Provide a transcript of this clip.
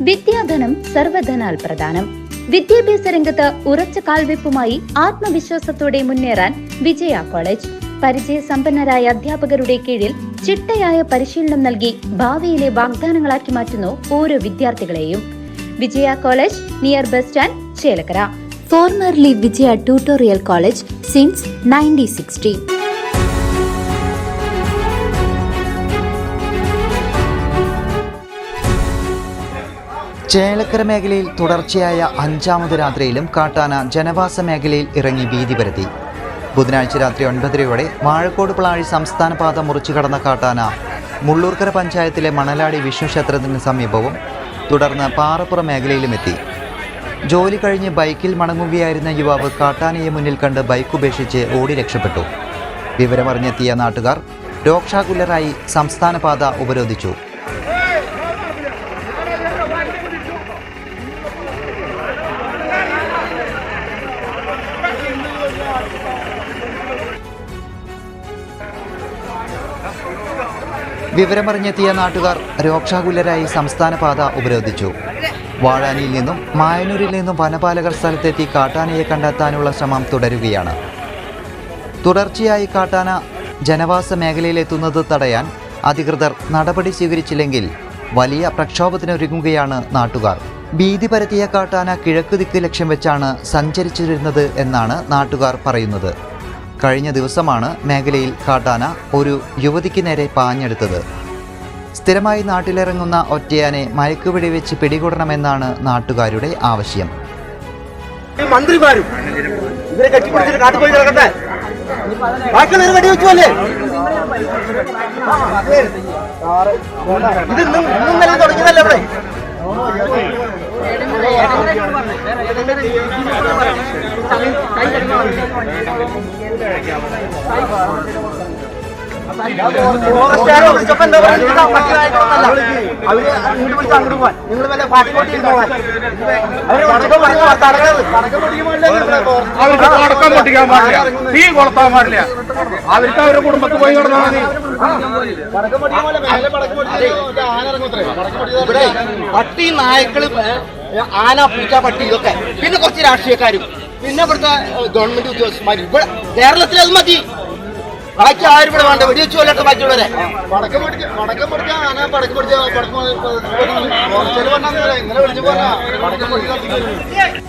വിദ്യാധനം സർവധനാൽ പ്രധാനം. വിദ്യാഭ്യാസ രംഗത്ത് ഉറച്ച കാൽവെപ്പുമായി ആത്മവിശ്വാസത്തോടെ മുന്നേറാൻ വിജയ കോളേജ്. പരിചയസമ്പന്നരായ അധ്യാപകരുടെ കീഴിൽ ചിട്ടയായ പരിശീലനം നൽകി ഭാവിയിലെ വാഗ്ദാനങ്ങളാക്കി മാറ്റുന്നു ഓരോ വിദ്യാർത്ഥികളെയും. Vijaya college, near bus stand, Chelakkara. Formerly Vijaya tutorial college since 1960. Chelakkara മേഖലയിൽ തുടർച്ചയായ 5ാമത് രാത്രിയിലും കാട്ടാന ജനവാസ മേഖലയിൽ ഇറങ്ങി ഭീതി പരത്തി. ബുധനാഴ്ച രാത്രി 9:30 വാഴക്കോട് പ്ലാഴി സംസ്ഥാന പാത മുറിച്ചു കടന്ന കാട്ടാന മുള്ളൂർക്കര പഞ്ചായത്തിലെ മണലാടി വിഷ്ണു ക്ഷേത്രത്തിന് സമീപവും തുടർന്ന് പാറപ്പുറം മേഖലയിലുമെത്തി. ജോലി കഴിഞ്ഞ് ബൈക്കിൽ മടങ്ങുകയായിരുന്ന യുവാവ് കാട്ടാനയെ മുന്നിൽ കണ്ട് ബൈക്ക് ഉപേക്ഷിച്ച് ഓടി രക്ഷപ്പെട്ടു. വിവരമറിഞ്ഞെത്തിയ നാട്ടുകാർ രോക്ഷാകുലരായി സംസ്ഥാന പാത ഉപരോധിച്ചു. സംസ്ഥാന പാത ഉപരോധിച്ചു. വാഴാനിയിൽ നിന്നും മായനൂരിൽ നിന്നും വനപാലകർ സ്ഥലത്തെത്തി കാട്ടാനയെ കണ്ടെത്താനുള്ള ശ്രമം തുടരുകയാണ്. തുടർച്ചയായി കാട്ടാന ജനവാസ മേഖലയിലെത്തുന്നത് തടയാൻ അധികൃതർ നടപടി സ്വീകരിച്ചില്ലെങ്കിൽ വലിയ പ്രക്ഷോഭത്തിനൊരുങ്ങുകയാണ് നാട്ടുകാർ. ഭീതി പരത്തിയ കാട്ടാന കിഴക്ക് ദിക്ക് ലക്ഷ്യം വെച്ചാണ് സഞ്ചരിച്ചിരുന്നത് എന്നാണ് നാട്ടുകാർ പറയുന്നത്. കഴിഞ്ഞ ദിവസമാണ് മേഖലയിൽ കാട്ടാന ഒരു യുവതിക്ക് നേരെ പാഞ്ഞെടുത്തത്. സ്ഥിരമായി നാട്ടിലിറങ്ങുന്ന ഒറ്റയാനെ മയക്കുപിടി വെച്ച് പിടികൂടണമെന്നാണ് നാട്ടുകാരുടെ ആവശ്യം. മന്ത്രിമാരും ഇവരെ കെട്ടിപ്പിടിച്ചിട്ട് കാട്ടിൽ പോയി കിടക്കട്ടെ. ബാക്കിയുള്ളവർ വെടിവെച്ചുവല്ലേ? ഇത് ഇന്നലെ തുടങ്ങിയതല്ലേ ഇവിടെ? അവർക്ക് അവരുടെ കുടുംബത്തിൽ പോയി കിടന്നാൽ മതി. പട്ടി, നായ്ക്കള്, ആന, പൂച്ച, പട്ടി, ഇതൊക്കെ, പിന്നെ കുറച്ച് രാഷ്ട്രീയക്കാരും, പിന്നെ ഇവിടുത്തെ ഗവൺമെന്റ് ഉദ്യോഗസ്ഥന്മാരും. ഇവിടെ കേരളത്തിൽ അത് മതി. ബാക്കി ആരും ഇവിടെ വേണ്ട. വെടിവെച്ചു കൊല്ലട്ടെ ബാക്കിയുള്ളവരെ. പടക്കം പിടിക്കാൻ ആന പടക്കം പിടിച്ച ഇന്നലെ വിളിച്ചു പോരാ. പടക്കം പിടിക്കാൻ